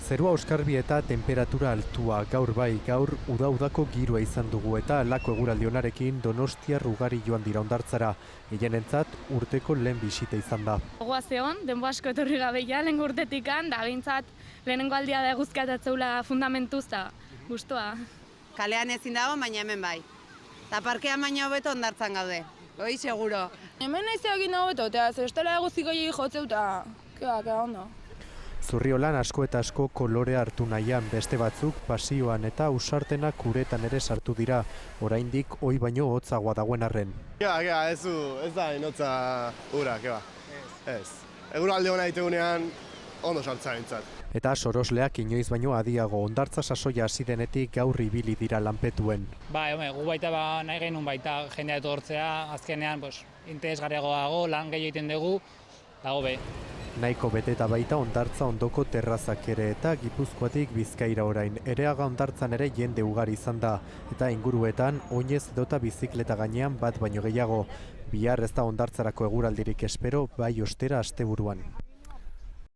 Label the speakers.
Speaker 1: Zerua oskarbi eta temperatura altua, gaur uda-udako giroa izan dugu eta lako eguraldi onarekin Donostiar ugari joan dira hondartzara. Gehienentzat urteko lehen bisita izan da.
Speaker 2: Gogoa zeon, denbo asko etorri gabeia, lehengo urtetikan, da behintzat lehenengo aldia da eguzkiatatzeula fundamentuz da, guztua.
Speaker 3: Kalean ezin dago, baina hemen bai. Eta parkean baina hobeto hondartzan gaude, hoi seguro.
Speaker 4: Hemen naizia egin hobeto, eta zestela eguzki gehiagi jotzeu eta keba ondo.
Speaker 1: Zurriolan asko eta asko kolorea hartu nahian, beste batzuk pasioan eta ausartenak uretan ere sartu dira, oraindik ohi baino hotzagoa dagoen arren.
Speaker 5: Ez da inotza ura, ez. Eguraldi hona ditugunean ondo sartza bintzat.
Speaker 1: Eta sorosleak inoiz baino adiago, hondartza sasoia hasi denetik gaur ibili dira lanpetuen.
Speaker 6: Gu baita nahi genuen baita jendea etortzea, azkenean interesgarriagoago, lan gehiago egiten dugu, dago be.
Speaker 1: Nahiko beteta baita hondartza ondoko terrazak ere eta Gipuzkoatik Bizkaira orain. Ereaga hondartzan ere jende ugari izan da, eta inguruetan oinez edota bizikleta gainean bat baino gehiago. Bihar ez da hondartzarako eguraldirik espero, bai ostera asteburuan.